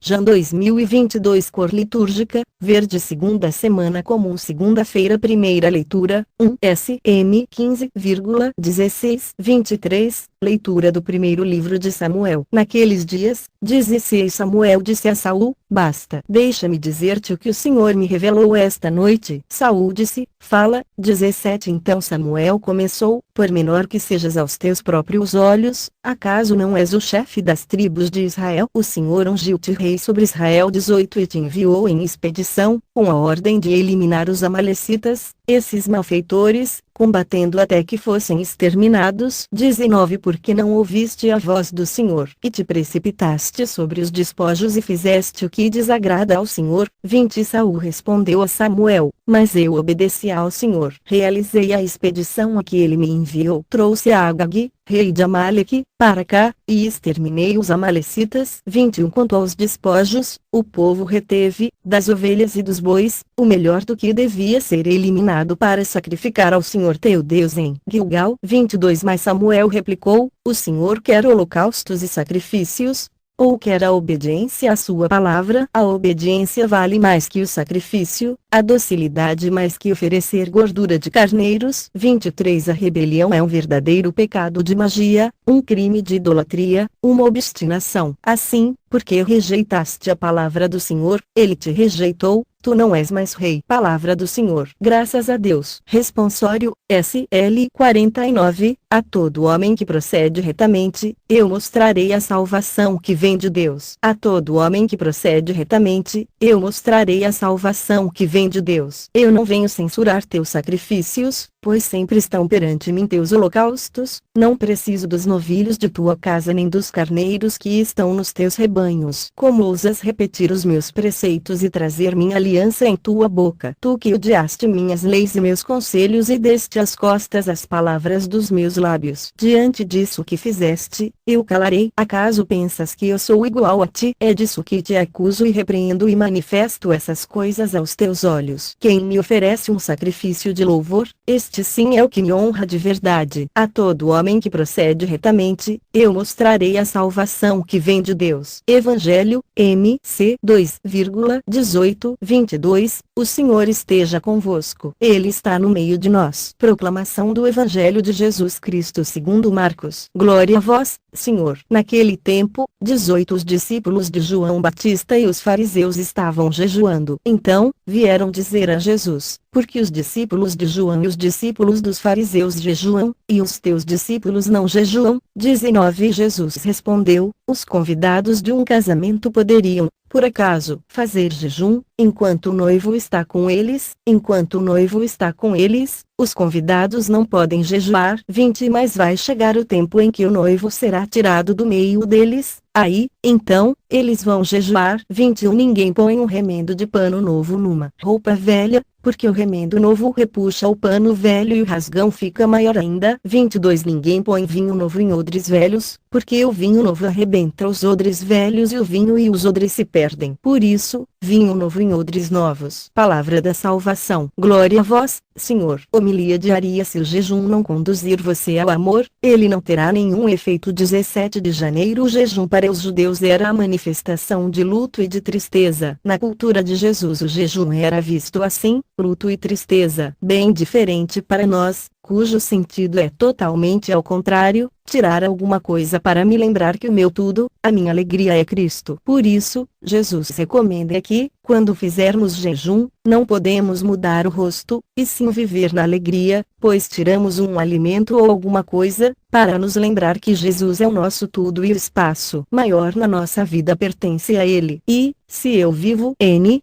Jan 2022. Cor litúrgica: verde. Segunda semana comum. Segunda-feira. Primeira leitura: 1 SM 15,16-23. Leitura do primeiro livro de Samuel. Naqueles dias, 16, Samuel disse a Saul: basta. Deixa-me dizer-te o que o Senhor me revelou esta noite. Saul disse: fala. 17. Então Samuel começou: por menor que sejas aos teus próprios olhos, acaso não és o chefe das tribos de Israel? O Senhor ungiu-te rei sobre Israel. 18. E te enviou em expedição, com a ordem de eliminar os amalecitas, esses malfeitores, combatendo até que fossem exterminados. 19. Porque não ouviste a voz do Senhor, e te precipitaste sobre os despojos e fizeste o que desagrada ao Senhor. 20. Saul respondeu a Samuel: mas eu obedeci ao Senhor. Realizei a expedição a que ele me enviou. Trouxe a Agag, rei de Amaleque, para cá, e exterminei os amalecitas. 21. Quanto aos despojos, o povo reteve, das ovelhas e dos bois, o melhor do que devia ser eliminado para sacrificar ao Senhor teu Deus em Gilgal. 22. Mas Samuel replicou: o Senhor quer holocaustos e sacrifícios, ou quer a obediência à sua palavra? A obediência vale mais que o sacrifício, a docilidade mais que oferecer gordura de carneiros. 23. A rebelião é um verdadeiro pecado de magia, um crime de idolatria, uma obstinação. Assim, porque rejeitaste a palavra do Senhor, ele te rejeitou, tu não és mais rei. Palavra do Senhor. Graças a Deus. Responsório, SL 49. A todo homem que procede retamente, eu mostrarei a salvação que vem de Deus. A todo homem que procede retamente, eu mostrarei a salvação que vem de Deus. Eu não venho censurar teus sacrifícios, pois sempre estão perante mim teus holocaustos. Não preciso dos novilhos de tua casa nem dos carneiros que estão nos teus rebanhos. Como ousas repetir os meus preceitos e trazer minha aliança em tua boca? Tu que odiaste minhas leis e meus conselhos e deste às costas as palavras dos meus lábios. Diante disso que fizeste, eu calarei. Acaso pensas que eu sou igual a ti? É disso que te acuso e repreendo e manifesto essas coisas aos teus olhos. Quem me oferece um sacrifício de louvor, este sim é o que me honra de verdade. A todo homem que procede retamente, eu mostrarei a salvação que vem de Deus. Evangelho, MC 2,18-22. O Senhor esteja convosco. Ele está no meio de nós. Proclamação do Evangelho de Jesus Cristo segundo Marcos. Glória a vós, Senhor. Naquele tempo, 18, os discípulos de João Batista e os fariseus estavam jejuando. Então, vieram dizer a Jesus: por que os discípulos de João e os discípulos dos fariseus jejuam, e os teus discípulos não jejuam? 19. Jesus respondeu: os convidados de um casamento poderiam, por acaso, fazer jejum, enquanto o noivo está com eles? Enquanto o noivo está com eles, os convidados não podem jejuar. 20. Mas vai chegar o tempo em que o noivo será tirado do meio deles, aí, então, eles vão jejuar. 21. Ninguém põe um remendo de pano novo numa roupa velha, porque o remendo novo repuxa o pano velho e o rasgão fica maior ainda. 22. Ninguém põe vinho novo em odres velhos, porque o vinho novo arrebenta os odres velhos e o vinho e os odres se perdem. Por isso, vinho novo em odres novos. Palavra da salvação. Glória a vós, Senhor. Homilia diária. Se o jejum não conduzir você ao amor, ele não terá nenhum efeito. 17 de janeiro. O jejum para os judeus era a manifestação de luto e de tristeza. Na cultura de Jesus o jejum era visto assim, luto e tristeza. Bem diferente para nós, cujo sentido é totalmente ao contrário, tirar alguma coisa para me lembrar que o meu tudo, a minha alegria é Cristo. Por isso, Jesus recomenda que, quando fizermos jejum, não podemos mudar o rosto, e sim viver na alegria, pois tiramos um alimento ou alguma coisa, para nos lembrar que Jesus é o nosso tudo e o espaço maior na nossa vida pertence a Ele. E, se eu vivo Ele,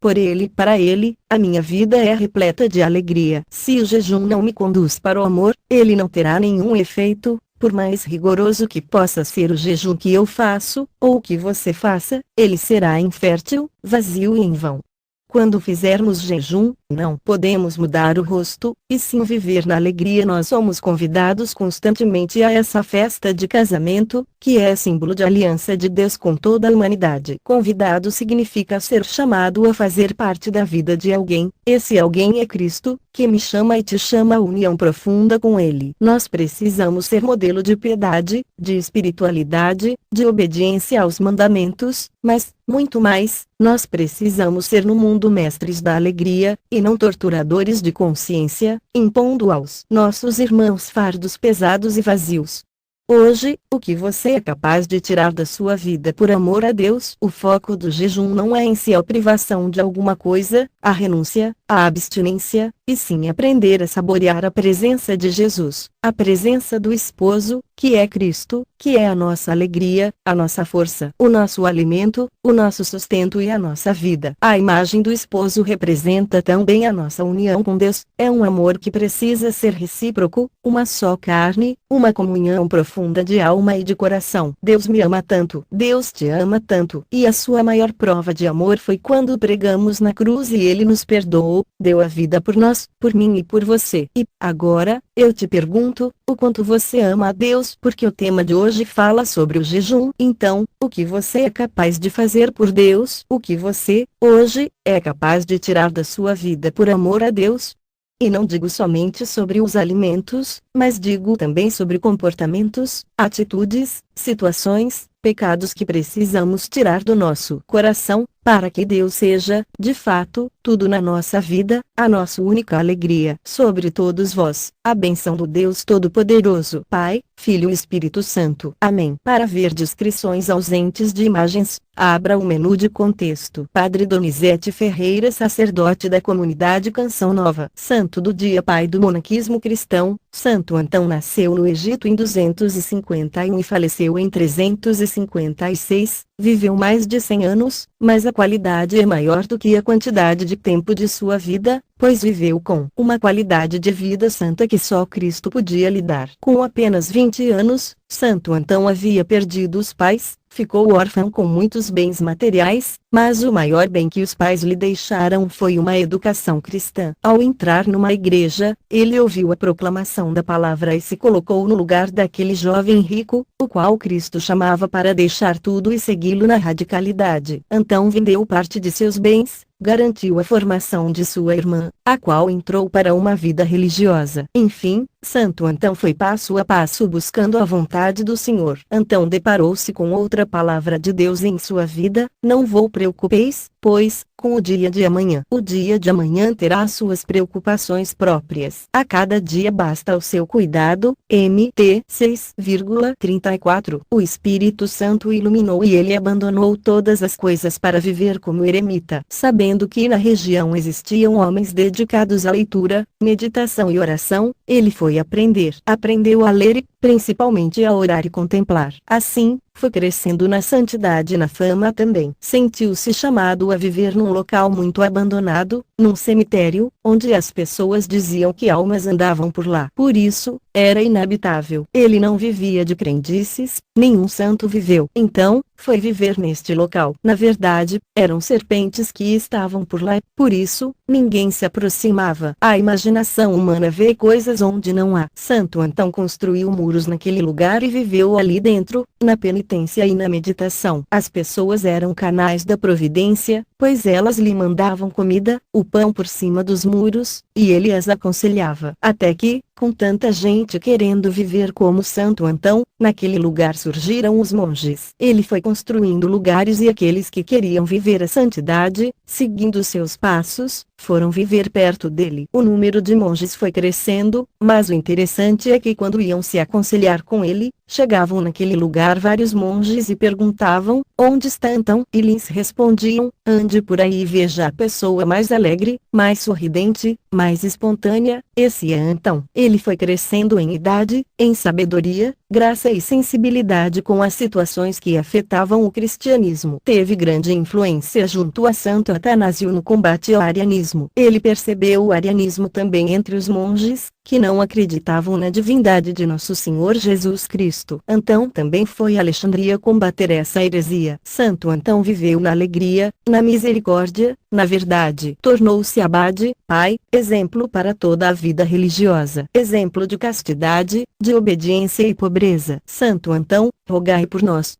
por Ele e para Ele, a minha vida é repleta de alegria. Se o jejum não me conduz para o amor, ele não terá nenhum efeito. Por mais rigoroso que possa ser o jejum que eu faço, ou que você faça, ele será infértil, vazio e em vão. Quando fizermos jejum, Não podemos mudar o rosto, e sim viver na alegria. Nós somos convidados constantemente a essa festa de casamento, que é símbolo de aliança de Deus com toda a humanidade. Convidado significa ser chamado a fazer parte da vida de alguém. Esse alguém é Cristo, que me chama e te chama a união profunda com Ele. Nós precisamos ser modelo de piedade, de espiritualidade, de obediência aos mandamentos, mas, muito mais, nós precisamos ser no mundo mestres da alegria, e não torturadores de consciência, impondo aos nossos irmãos fardos pesados e vazios. Hoje, o que você é capaz de tirar da sua vida por amor a Deus? O foco do jejum não é em si a privação de alguma coisa, a renúncia, a abstinência, e sim aprender a saborear a presença de Jesus, a presença do esposo, que é Cristo, que é a nossa alegria, a nossa força, o nosso alimento, o nosso sustento e a nossa vida. A imagem do esposo representa também a nossa união com Deus. É um amor que precisa ser recíproco, uma só carne, uma comunhão profunda de alma e de coração. Deus me ama tanto, Deus te ama tanto, e a sua maior prova de amor foi quando pregamos na cruz e Ele nos perdoou, deu a vida por nós, por mim e por você. E, agora, eu te pergunto, o quanto você ama a Deus? Porque o tema de hoje fala sobre o jejum. Então, o que você é capaz de fazer por Deus? O que você, hoje, é capaz de tirar da sua vida por amor a Deus? E não digo somente sobre os alimentos, mas digo também sobre comportamentos, atitudes, situações, pecados que precisamos tirar do nosso coração, para que Deus seja, de fato, tudo na nossa vida, a nossa única alegria. Sobre todos vós, a bênção do Deus Todo-Poderoso, Pai, Filho e Espírito Santo. Amém. Para ver descrições ausentes de imagens, abra o menu de contexto. Padre Donizete Ferreira, sacerdote da comunidade Canção Nova. Santo do dia, pai do monaquismo cristão. Santo Antão nasceu no Egito em 251 e faleceu em 356. Viveu mais de 100 anos, mas a qualidade é maior do que a quantidade de tempo de sua vida, pois viveu com uma qualidade de vida santa que só Cristo podia lhe dar. Com apenas 20 anos, Santo Antão havia perdido os pais, ficou órfão com muitos bens materiais, mas o maior bem que os pais lhe deixaram foi uma educação cristã. Ao entrar numa igreja, ele ouviu a proclamação da palavra e se colocou no lugar daquele jovem rico, o qual Cristo chamava para deixar tudo e segui-lo na radicalidade. Antão vendeu parte de seus bens, garantiu a formação de sua irmã, a qual entrou para uma vida religiosa. Enfim, Santo Antão foi passo a passo buscando a vontade do Senhor. Antão deparou-se com outra palavra de Deus em sua vida: não vos preocupeis, pois, com o dia de amanhã. O dia de amanhã terá suas preocupações próprias. A cada dia basta o seu cuidado. MT 6,34. O Espírito Santo iluminou e ele abandonou todas as coisas para viver como eremita. Sabendo que na região existiam homens dedicados à leitura, meditação e oração, ele foi aprender. Aprendeu a ler e, principalmente, a orar e contemplar. Assim, foi crescendo na santidade e na fama também. Sentiu-se chamado a viver num local muito abandonado, num cemitério, onde as pessoas diziam que almas andavam por lá. Por isso, era inabitável. Ele não vivia de crendices, nenhum santo viveu. Então, foi viver neste local. Na verdade, eram serpentes que estavam por lá, por isso, ninguém se aproximava. A imaginação humana vê coisas onde não há. Santo Antão construiu muros naquele lugar e viveu ali dentro, na penitência e na meditação. As pessoas eram canais da providência, pois elas lhe mandavam comida, o pão por cima dos muros, e ele as aconselhava. Até que, com tanta gente querendo viver como Santo Antão, naquele lugar surgiram os monges. Ele foi construindo lugares e aqueles que queriam viver a santidade, seguindo seus passos, foram viver perto dele. O número de monges foi crescendo, mas o interessante é que quando iam se aconselhar com ele, chegavam naquele lugar vários monges e perguntavam: onde está Antão? E lhes respondiam: ande por aí e veja a pessoa mais alegre, mais sorridente, mais espontânea, esse é Antão. Ele foi crescendo em idade, em sabedoria, graça e sensibilidade com as situações que afetavam o cristianismo. Teve grande influência junto a Santo Atanásio no combate ao arianismo. Ele percebeu o arianismo também entre os monges, que não acreditavam na divindade de nosso Senhor Jesus Cristo. Antão também foi a Alexandria combater essa heresia. Santo Antão viveu na alegria, na misericórdia, na verdade. Tornou-se abade, pai, exemplo para toda a vida religiosa. Exemplo de castidade, de obediência e pobreza. Santo Antão, rogai por nós.